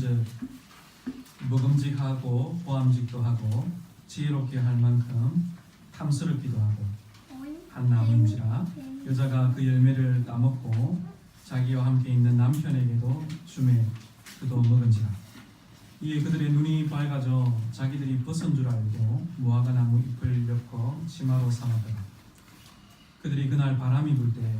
한즉 먹음직하고 보암직도 하고 지혜롭게 할 만큼 탐스럽기도 하고 한 나무인지라 여자가 그 열매를 따먹고 자기와 함께 있는 남편에게도 주매 그도 먹은지라. 이에 그들의 눈이 밝아져 자기들이 벗은 줄 알고 무화과 나무 잎을 엮어 치마로 삼았더라. 그들이 그날 바람이 불 때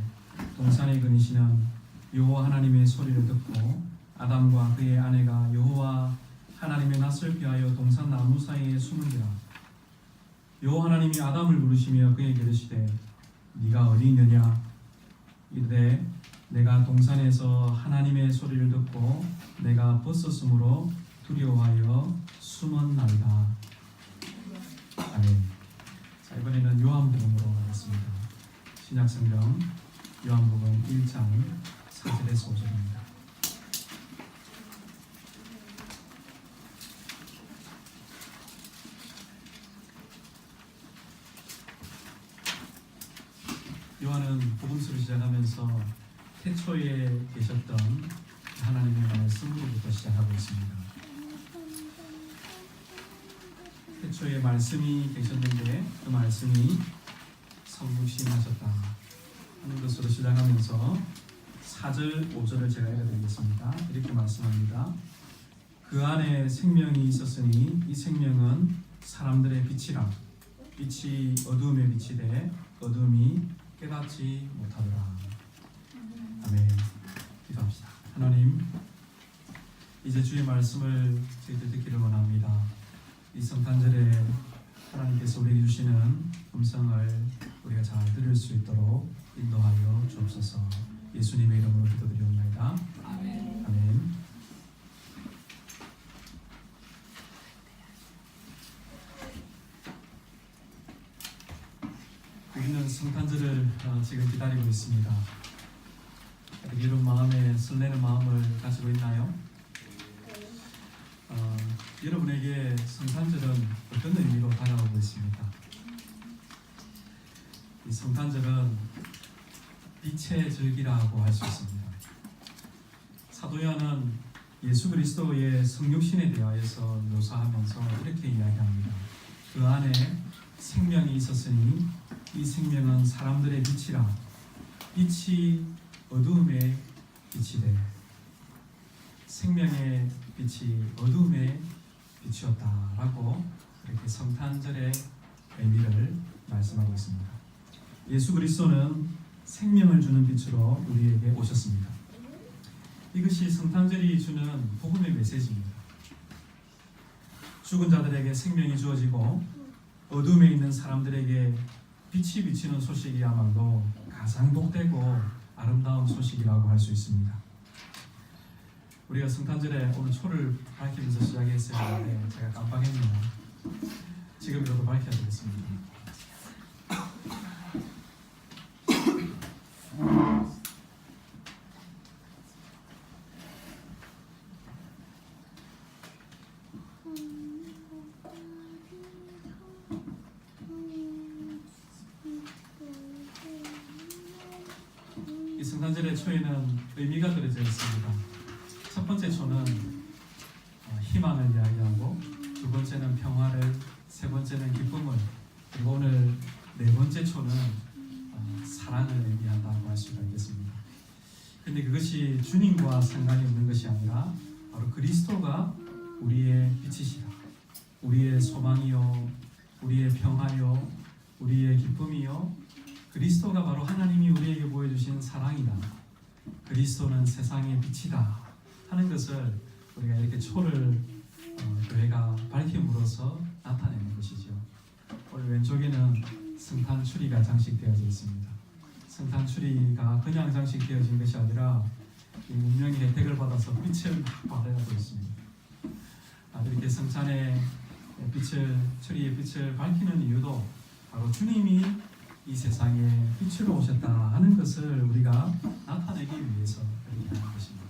동산에 그니시는 여호와 하나님의 소리를 듣고 아담과 그의 아내가 여호와 하나님의 낯을 피하여 동산 나무 사이에 숨은지라. 여호와 하나님이 아담을 부르시며 그에게 이르시되 네가 어디 있느냐. 이르되 내가 동산에서 하나님의 소리를 듣고 내가 벗었으므로 두려워하여 숨었나이다. 아멘. 자, 이번에는 요한복음으로 가겠습니다. 신약성경 요한복음 1장 4절에서 5절입니다. 요한은 복음서를 시작하면서 태초에 계셨던 하나님의 말씀으로부터 시작하고 있습니다. 태초에 말씀이 계셨는데 그 말씀이 성육신하셨다 하는 것으로 시작하면서 4절, 5절을 제가 읽어드리겠습니다. 이렇게 말씀합니다. 그 안에 생명이 있었으니 이 생명은 사람들의 빛이라. 빛이 어두움에 비치되 어두움이 깨닫지 못하더라. 아멘. 기도합시다. 하나님, 이제 주의 말씀을 저희들 듣기를 원합니다. 이 성탄절에 하나님께서 우리에게 주시는 음성을 우리가 잘 들을 수 있도록 인도하여 주옵소서. 예수님의 이름으로 기도드리옵나이다. 아멘. 아멘. 우리는 성탄절을 지금 기다리고 있습니다. 이런 마음에 설레는 마음을 가지고 있나요? 여러분에게 성탄절은 어떤 의미로 다가오고 있습니까? 이 성탄절은 빛의 절기라고 할 수 있습니다. 사도 요한은 예수 그리스도의 성육신에 대하여서 묘사하면서 이렇게 이야기합니다. 그 안에 생명이 있었으니 이 생명은 사람들의 빛이라. 빛이 어두움에 비치되 생명의 빛이 어두움에 빛이었다라고 이렇게 성탄절의 의미를 말씀하고 있습니다. 예수 그리스도는 생명을 주는 빛으로 우리에게 오셨습니다. 이것이 성탄절이 주는 복음의 메시지입니다. 죽은 자들에게 생명이 주어지고 어둠에 있는 사람들에게 빛이 비치는 소식이야말로 가장 복되고 아름다운 소식이라고 할 수 있습니다. 우리가 성탄절에 오늘 초를 밝히면서 시작했어야 하는데 제가 깜빡했네요. 지금이라도 밝혀야 되겠습니다. 이 성탄절의 초에는 의미가 들어져 있습니다. 첫 번째 초는 희망을 이야기하고, 두 번째는 평화를, 세 번째는 기쁨을, 그리고 오늘 네 번째 초는 사랑을 의미한다고 할 수가 있겠습니다. 근데 그것이 주님과 상관이 없는 것이 아니라 바로 그리스도가 우리의 빛이시다. 우리의 소망이요, 우리의 평화요, 우리의 기쁨이요, 그리스도가 바로 하나님이 우리에게 보여주신 사랑이다. 그리스도는 세상의 빛이다 하는 것을 우리가 이렇게 초를 교회가 밝힘으로써 나타내는 것이죠. 오늘 왼쪽에는 성탄 추리가 장식되어져 있습니다. 성탄 추리가 그냥 장식되어진 것이 아니라 이 운명의 혜택을 받아서 빛을 막 받아야 되었습니다. 이렇게 성찬의 빛을, 추리의 빛을 밝히는 이유도 바로 주님이 이 세상에 빛으로 오셨다 하는 것을 우리가 나타내기 위해서 그렇게 하는 것입니다.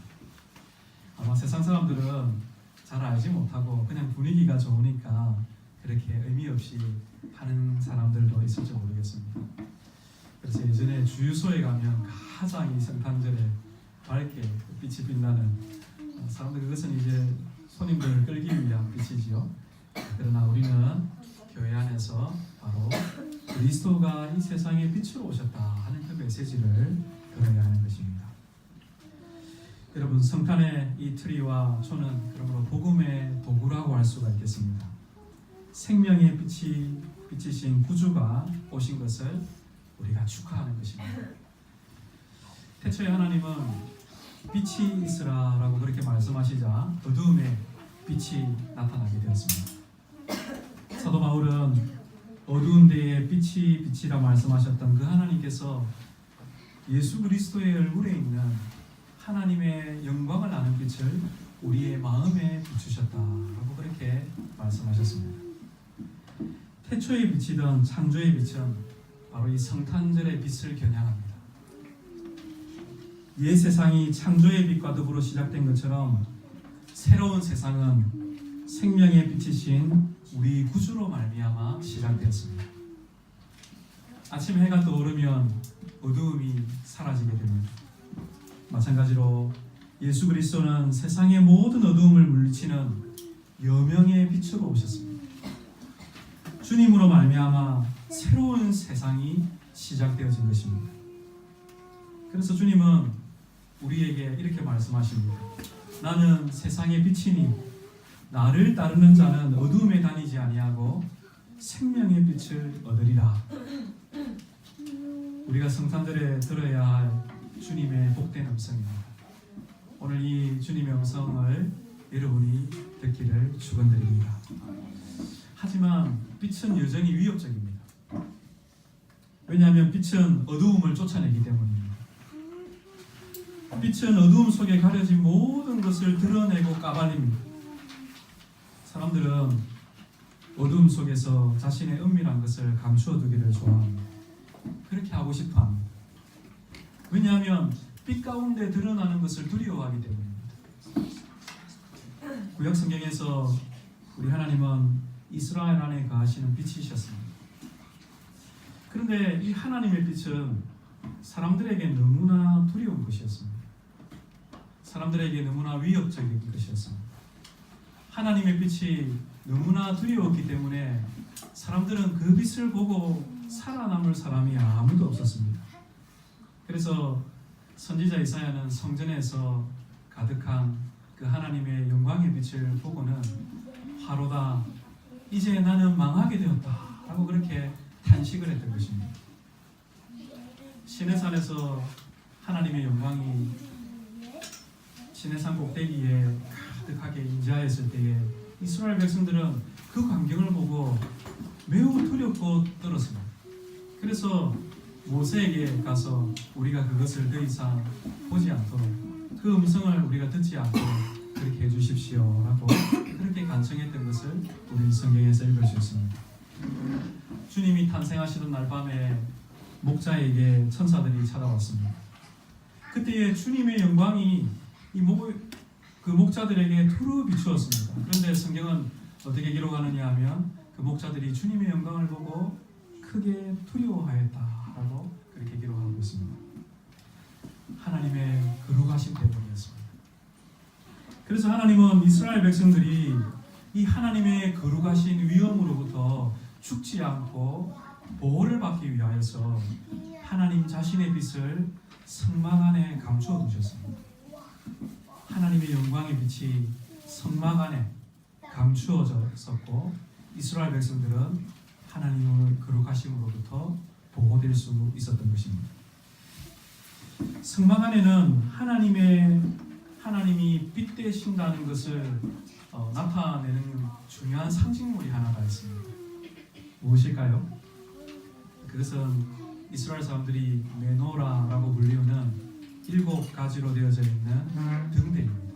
아마 세상 사람들은 잘 알지 못하고 그냥 분위기가 좋으니까 그렇게 의미 없이 하는 사람들도 있을지 모르겠습니다. 그래서 예전에 주유소에 가면 가장 이 성탄절에 밝게 빛이 빛나는 사람들 그것은 이제 손님들을 끌기 위한 빛이지요. 그러나 우리는 교회 안에서 바로 그리스도가 이 세상에 빛으로 오셨다 하는 그 메시지를 들어야 하는 것입니다. 여러분, 성탄의 이 트리와 초는 그러므로 복음의 도구라고 할 수가 있겠습니다. 생명의 빛이 빛이신 구주가 오신 것을 우리가 축하하는 것입니다. 태초에 하나님은 빛이 있으라라고 그렇게 말씀하시자 어두움에 빛이 나타나게 되었습니다. 사도 바울은 어두운 데에 빛이 빛이라 말씀하셨던 그 하나님께서 예수 그리스도의 얼굴에 있는 하나님의 영광을 아는 빛을 우리의 마음에 비추셨다라고 그렇게 말씀하셨습니다. 태초에 비치던 창조의 빛은 바로 이 성탄절의 빛을 겨냥합니다. 옛 세상이 창조의 빛과 더불어 시작된 것처럼 새로운 세상은 생명의 빛이신 우리 구주로 말미암아 시작되었습니다. 아침 해가 떠오르면 어두움이 사라지게 됩니다. 마찬가지로 예수 그리스도는 세상의 모든 어두움을 물리치는 여명의 빛으로 오셨습니다. 주님으로 말미암아 새로운 세상이 시작되어진 것입니다. 그래서 주님은 우리에게 이렇게 말씀하십니다. 나는 세상의 빛이니 나를 따르는 자는 어두움에 다니지 아니하고 생명의 빛을 얻으리라. 우리가 성탄절에 들어야 할 주님의 복된 음성입니다. 오늘 이 주님의 음성을 여러분이 듣기를 축원드립니다. 하지만 빛은 여전히 위협적입니다. 왜냐하면 빛은 어두움을 쫓아내기 때문입니다. 빛은 어두움 속에 가려진 모든 것을 드러내고 까발립니다. 사람들은 어두움 속에서 자신의 은밀한 것을 감추어 두기를 좋아합니다. 그렇게 하고 싶어 합니다. 왜냐하면 빛 가운데 드러나는 것을 두려워하기 때문입니다. 구약 성경에서 우리 하나님은 이스라엘 안에 거하시는 빛이셨습니다. 그런데 이 하나님의 빛은 사람들에게 너무나 두려운 것이었습니다. 사람들에게 너무나 위협적인 것이었습니다. 하나님의 빛이 너무나 두려웠기 때문에 사람들은 그 빛을 보고 살아남을 사람이 아무도 없었습니다. 그래서 선지자 이사야는 성전에서 가득한 그 하나님의 영광의 빛을 보고는 화로다, 이제 나는 망하게 되었다 라고 그렇게 탄식을 했던 것입니다. 시내산에서 하나님의 영광이 시내산 꼭대기에 가득하게 임재하였을 때에 이스라엘 백성들은 그 광경을 보고 매우 두렵고 떨었습니다. 그래서 모세에게 가서 우리가 그것을 더 이상 보지 않도록, 그 음성을 우리가 듣지 않도록 그렇게 해주십시오 라고 그렇게 간청했던 것을 우리 성경에서 읽을 수 있습니다. 주님이 탄생하시던 날 밤에 목자에게 천사들이 찾아왔습니다. 그때에 주님의 영광이 그 목자들에게 두루 비추었습니다. 그런데 성경은 어떻게 기록하느냐 하면 그 목자들이 주님의 영광을 보고 크게 두려워하였다라고 그렇게 기록하고 있습니다. 하나님의 거룩하심 때문이었습니다. 그래서 하나님은 이스라엘 백성들이 이 하나님의 거룩하신 위엄으로부터 죽지 않고 보호를 받기 위하여서 하나님 자신의 빛을 성막 안에 감추어 두셨습니다. 하나님의 영광의 빛이 성막 안에 감추어졌었고 이스라엘 백성들은 하나님의 거룩하심으로부터 보호될 수 있었던 것입니다. 성막 안에는 하나님이 빛 되신다는 것을 나타내는 중요한 상징물이 하나가 있습니다. 무엇일까요? 그것은 이스라엘 사람들이 메노라라고 불리우는 7가지로 되어져 있는 등대입니다.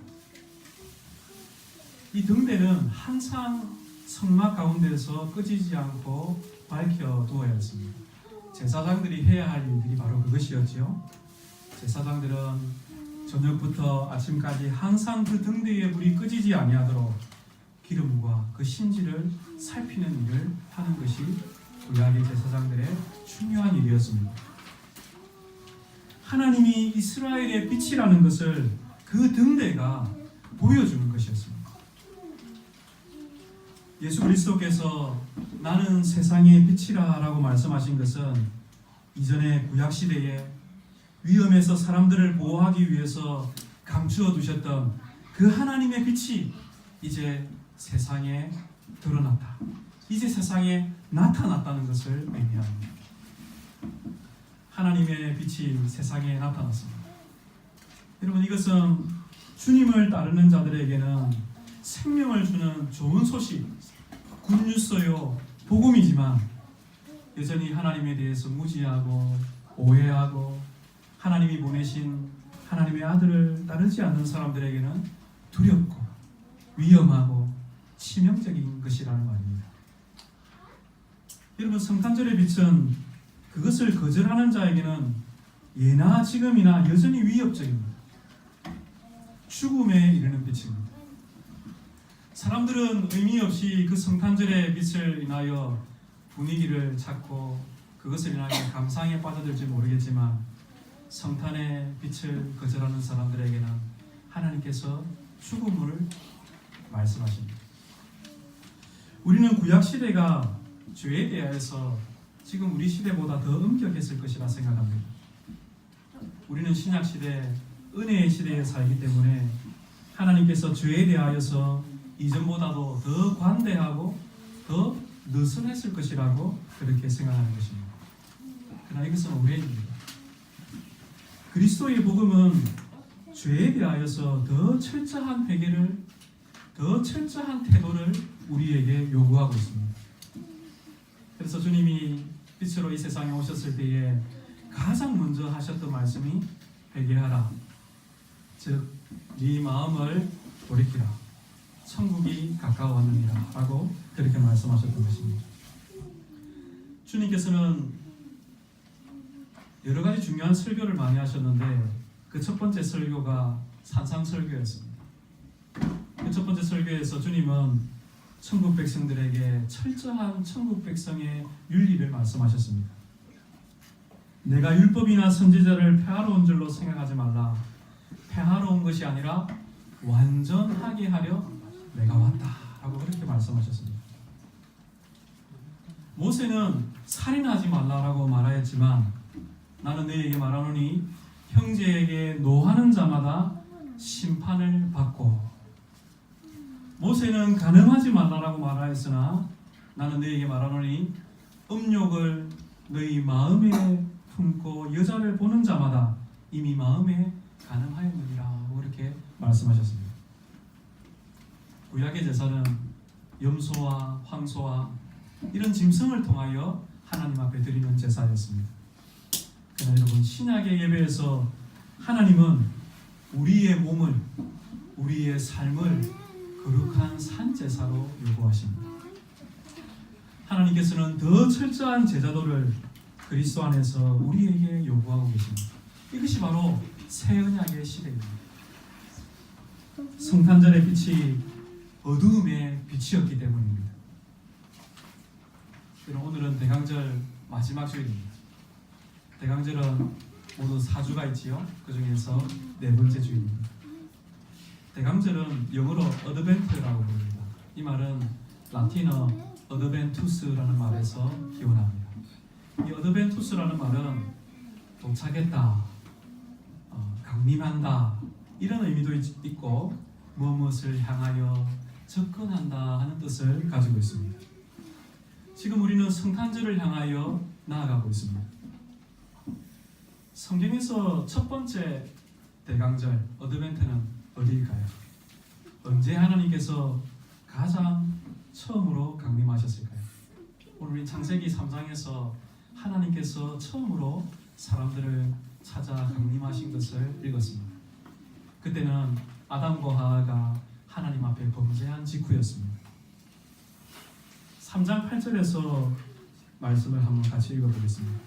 이 등대는 항상 성막 가운데서 꺼지지 않고 밝혀두어야 했습니다. 제사장들이 해야 할 일들이 바로 그것이었죠. 제사장들은 저녁부터 아침까지 항상 그 등대의 불이 꺼지지 아니하도록 기름과 그 심지를 살피는 일을 하는 것이 구약의 제사장들의 중요한 일이었습니다. 하나님이 이스라엘의 빛이라는 것을 그 등대가 보여주는 것이었습니다. 예수 그리스도께서 나는 세상의 빛이라 라고 말씀하신 것은 이전에 구약시대에 위험에서 사람들을 보호하기 위해서 감추어 두셨던 그 하나님의 빛이 이제 세상에 드러났다. 이제 세상에 나타났다는 것을 의미합니다. 하나님의 빛이 세상에 나타났습니다. 여러분, 이것은 주님을 따르는 자들에게는 생명을 주는 좋은 소식, 굿뉴스요, 복음이지만 여전히 하나님에 대해서 무지하고 오해하고 하나님이 보내신 하나님의 아들을 따르지 않는 사람들에게는 두렵고 위험하고 치명적인 것이라는 말입니다. 여러분, 성탄절의 빛은 그것을 거절하는 자에게는 예나 지금이나 여전히 위협적입니다. 죽음에 이르는 빛입니다. 사람들은 의미 없이 그 성탄절의 빛을 인하여 분위기를 찾고 그것을 인하여 감상에 빠져들지 모르겠지만 성탄의 빛을 거절하는 사람들에게는 하나님께서 죽음을 말씀하십니다. 우리는 구약시대가 죄에 대하여서 지금 우리 시대보다 더 엄격했을 것이라 생각합니다. 우리는 신약시대, 은혜의 시대에 살기 때문에 하나님께서 죄에 대하여서 이전보다도 더 관대하고 더 느슨했을 것이라고 그렇게 생각하는 것입니다. 그러나 이것은 오해입니다. 그리스도의 복음은 죄에 대하여서 더 철저한 회개를, 더 철저한 태도를 우리에게 요구하고 있습니다. 그래서 주님이 빛으로 이 세상에 오셨을 때에 가장 먼저 하셨던 말씀이 회개하라. 즉, 네 마음을 돌이키라. 천국이 가까워왔느니라 라고 그렇게 말씀하셨던 것입니다. 주님께서는 여러 가지 중요한 설교를 많이 하셨는데 그 첫 번째 설교가 산상설교였습니다. 그 첫 번째 설교에서 주님은 천국 백성들에게 철저한 천국 백성의 윤리를 말씀하셨습니다. 내가 율법이나 선지자를 폐하러 온 줄로 생각하지 말라. 폐하러 온 것이 아니라 완전하게 하려 내가 왔다 라고 그렇게 말씀하셨습니다. 모세는 살인하지 말라라고 말하였지만 나는 너희에게 말하노니 형제에게 노하는 자마다 심판을 받고, 모세는 간음하지 말라라고 말하였으나 나는 너희에게 말하노니 음욕을 너희 마음에 품고 여자를 보는 자마다 이미 마음에 간음하였느니라 그렇게 말씀하셨습니다. 구약의 제사는 염소와 황소와 이런 짐승을 통하여 하나님 앞에 드리는 제사였습니다. 그러나 여러분, 신약의 예배에서 하나님은 우리의 몸을, 우리의 삶을 거룩한 산제사로 요구하십니다. 하나님께서는 더 철저한 제자도를 그리스도 안에서 우리에게 요구하고 계십니다. 이것이 바로 새 언약의 시대입니다. 성탄절의 빛이 어두움의 빛이었기 때문입니다. 오늘은 대강절 마지막 주일입니다. 대강절은 모두 4주가 있지요. 그 중에서 4번째 주일입니다. 대강절은 영어로 어드벤트라고 부릅니다. 이 말은 라틴어 어드벤투스라는 말에서 기원합니다. 이 어드벤투스라는 말은 도착했다, 강림한다 이런 의미도 있고 무엇을 향하여 접근한다 하는 뜻을 가지고 있습니다. 지금 우리는 성탄절을 향하여 나아가고 있습니다. 성경에서 첫 번째 대강절, 어드벤트는 어디일까요? 언제 하나님께서 가장 처음으로 강림하셨을까요? 오늘 우리 창세기 3장에서 하나님께서 처음으로 사람들을 찾아 강림하신 것을 읽었습니다. 그때는 아담과 하와가 하나님 앞에 범죄한 직후였습니다. 3장 8절에서 말씀을 한번 같이 읽어보겠습니다.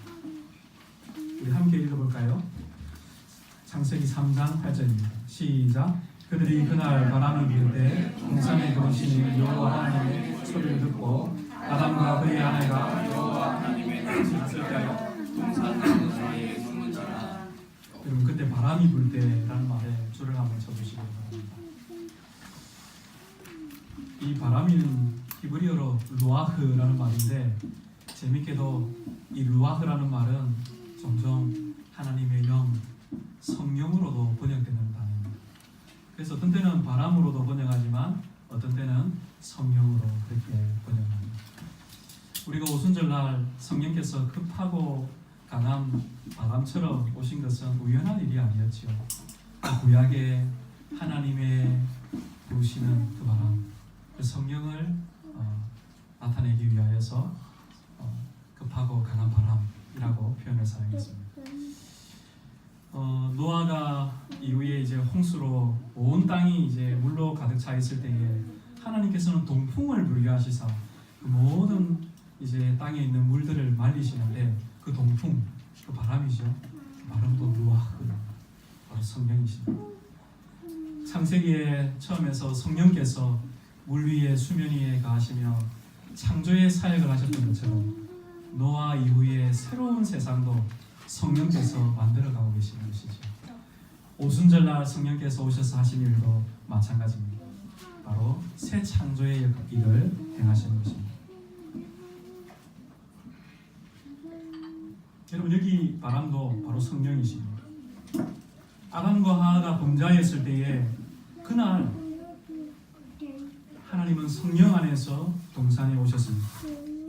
우리 함께 읽어볼까요? 창세기 3장 8절입니다. 시작. 그들이 그날 바람을 부을 때 동산에 거하시는 여호와 하나님의 소리를 듣고 아담과 그의 아내가 여호와 하나님의 뜻을 따라 동산나무 사이에 숨은지라. 여러분, 그때 바람이 불 때라는 말에 줄을 한번 쳐주시기 바랍니다. 이 바람이는 히브리어로 루아흐라는 말인데 재밌게도 이 루아흐라는 말은 종종 하나님의 영, 성령으로도 번역되는 단어입니다. 그래서 어떤 때는 바람으로도 번역하지만 어떤 때는 성령으로 그렇게 번역합니다. 우리가 오순절날 성령께서 급하고 강한 바람처럼 오신 것은 우연한 일이 아니었지요. 구약에 하나님의 부으시는 그 바람, 그 성령을 나타내기 위하여서 급하고 강한 바람이라고 표현을 사용했습니다. 노아가 이후에 이제 홍수로 온 땅이 이제 물로 가득 차 있을 때에 하나님께서는 동풍을 불게 하시사 그 모든 이제 땅에 있는 물들을 말리시는데 그 동풍, 그 바람이죠. 그 바람도 루아흐, 바로 성령이십니다. 창세기에 처음에서 성령께서 물 위에 수면 위에 가시며 창조의 사역을 하셨던 것처럼 노아 이후에 새로운 세상도 성령께서 만들어가고 계시는 것이죠. 오순절날 성령께서 오셔서 하신 일도 마찬가지입니다. 바로 새 창조의 일을 행하시는 것입니다. 여러분, 여기 바람도 바로 성령이십니다. 아담과 하와가 범죄하였을 때에 그날 하나님은 성령 안에서 동산에 오셨습니다.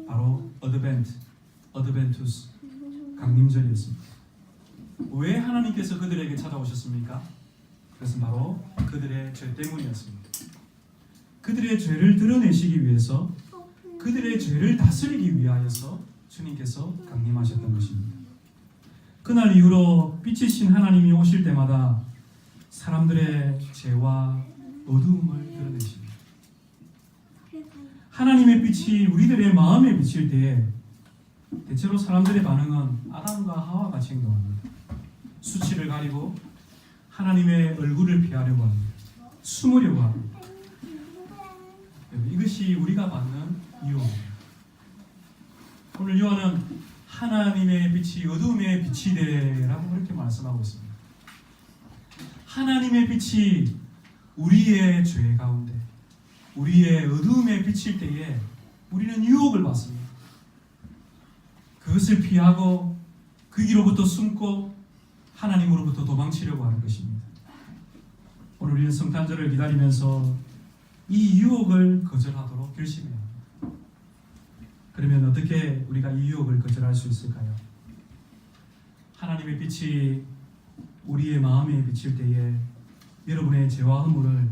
바로 어드벤투스 강림절이었습니다. 왜 하나님께서 그들에게 찾아오셨습니까? 그것은 바로 그들의 죄 때문이었습니다. 그들의 죄를 드러내시기 위해서, 그들의 죄를 다스리기 위하여서 주님께서 강림하셨던 것입니다. 그날 이후로 빛이신 하나님이 오실 때마다 사람들의 죄와 어두움을 드러내십니다. 하나님의 빛이 우리들의 마음에 비칠 때에 대체로 사람들의 반응은 아담과 하와 같이 행동합니다. 수치를 가리고 하나님의 얼굴을 피하려고 합니다. 숨으려고 합니다. 이것이 우리가 받는 유혹입니다. 오늘 요한은 하나님의 빛이 어두움의 빛이 되라고 그렇게 말씀하고 있습니다. 하나님의 빛이 우리의 죄 가운데, 우리의 어두움에 비칠 때에 우리는 유혹을 받습니다. 그것을 피하고 거기로부터 숨고 하나님으로부터 도망치려고 하는 것입니다. 오늘 우리는 성탄절을 기다리면서 이 유혹을 거절하도록 결심해야 합니다. 그러면 어떻게 우리가 이 유혹을 거절할 수 있을까요? 하나님의 빛이 우리의 마음에 비칠 때에 여러분의 죄와 허물을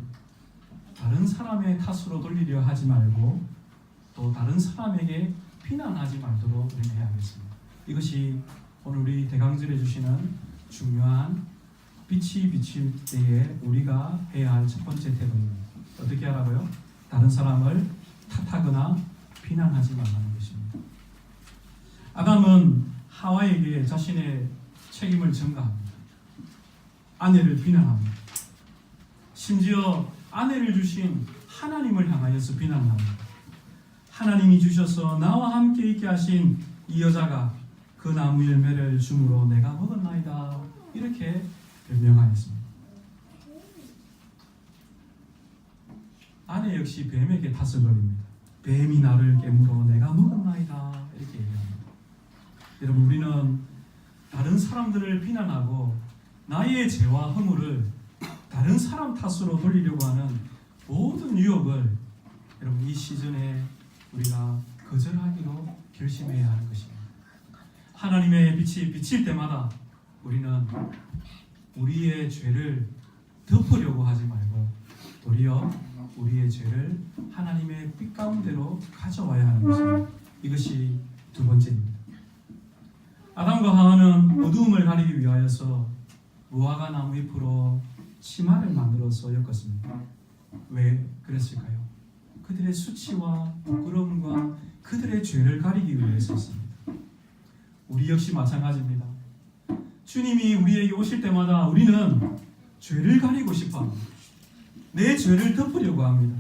다른 사람의 탓으로 돌리려 하지 말고 또 다른 사람에게 비난하지 말도록 우리는 해야겠습니다. 이것이 오늘 우리 대강절에 주시는 중요한 빛이 비칠 때에 우리가 해야 할 첫 번째 태도입니다. 어떻게 하라고요? 다른 사람을 탓하거나 비난하지 말라는 것입니다. 아담은 하와에게 자신의 책임을 전가합니다. 아내를 비난합니다. 심지어 아내를 주신 하나님을 향하여서 비난합니다. 하나님이 주셔서 나와 함께 있게 하신 이 여자가 그 나무 열매를 주므로 내가 먹었나이다, 이렇게 변명하였습니다. 아내 역시 뱀에게 탓을 벌입니다. 뱀이 나를 깨물어 내가 먹었나이다, 이렇게 얘기합니다. 여러분, 우리는 다른 사람들을 비난하고 나의 죄와 허물을 다른 사람 탓으로 돌리려고 하는 모든 유혹을 여러분 이 시즌에 우리가 거절하기로 결심해야 하는 것입니다. 하나님의 빛이 비칠 때마다 우리는 우리의 죄를 덮으려고 하지 말고 도리어 우리의 죄를 하나님의 빛 가운데로 가져와야 하는 것입니다. 이것이 두 번째입니다. 아담과 하와는 어두움을 가리기 위하여서 무화과 나무 잎으로 치마를 만들어서 엮었습니다. 왜 그랬을까요? 그들의 수치와 부끄러움과 그들의 죄를 가리기 위해서였습니다. 우리 역시 마찬가지입니다. 주님이 우리에게 오실 때마다 우리는 죄를 가리고 싶어 합니다. 내 죄를 덮으려고 합니다.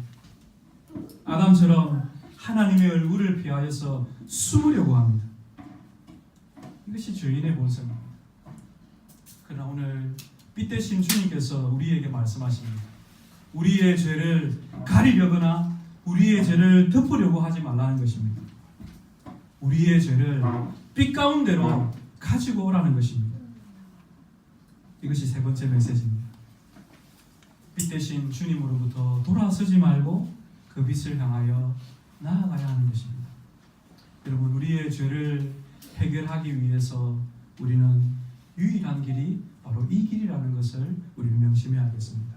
아담처럼 하나님의 얼굴을 피하여서 숨으려고 합니다. 이것이 죄인의 본성입니다. 그러나 오늘 빛 대신 주님께서 우리에게 말씀하십니다. 우리의 죄를 가리려거나 우리의 죄를 덮으려고 하지 말라는 것입니다. 우리의 죄를 빛 가운데로 가지고 오라는 것입니다. 이것이 세 번째 메시지입니다. 빛 대신 주님으로부터 돌아서지 말고 그 빛을 향하여 나아가야 하는 것입니다. 여러분, 우리의 죄를 해결하기 위해서 우리는 유일한 길이 바로 이 길이라는 것을 우리는 명심해야 하겠습니다.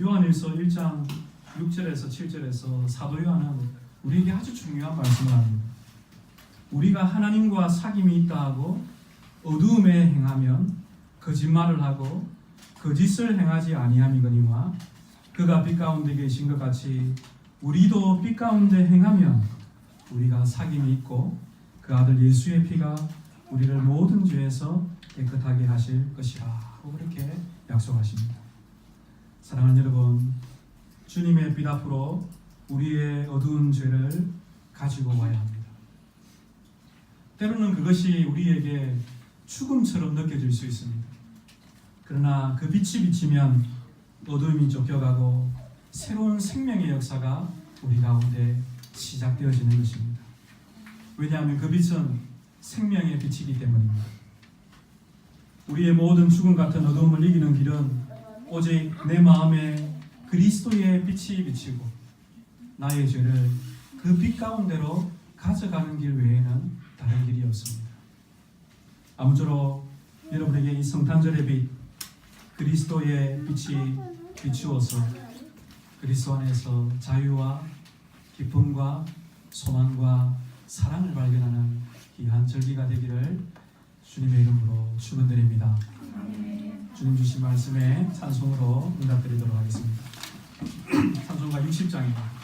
요한일서 1장 6절에서 7절에서 사도 요한은 우리에게 아주 중요한 말씀을 합니다. 우리가 하나님과 사귐이 있다 하고 어두움에 행하면 거짓말을 하고 거짓을 행하지 아니함이거니와 그가 빛 가운데 계신 것 같이 우리도 빛 가운데 행하면 우리가 사귐이 있고 그 아들 예수의 피가 우리를 모든 죄에서 깨끗하게 하실 것이라 하고 그렇게 약속하십니다. 사랑하는 여러분, 주님의 빛 앞으로 우리의 어두운 죄를 가지고 와야 합니다. 때로는 그것이 우리에게 죽음처럼 느껴질 수 있습니다. 그러나 그 빛이 비치면 어둠이 쫓겨가고 새로운 생명의 역사가 우리 가운데 시작되어지는 것입니다. 왜냐하면 그 빛은 생명의 빛이기 때문입니다. 우리의 모든 죽음 같은 어둠을 이기는 길은 오직 내 마음에 그리스도의 빛이 비치고 나의 죄를 그 빛 가운데로 가져가는 길 외에는 다른 길이 없습니다. 아무쪼록 여러분에게 이 성탄절의 빛, 그리스도의 빛이 비추어서 그리스도 안에서 자유와 기쁨과 소망과 사랑을 발견하는 귀한 절기가 되기를 주님의 이름으로 축원드립니다. 주님 주신 말씀에 찬송으로 응답드리도록 하겠습니다. 찬송가 60장입니다.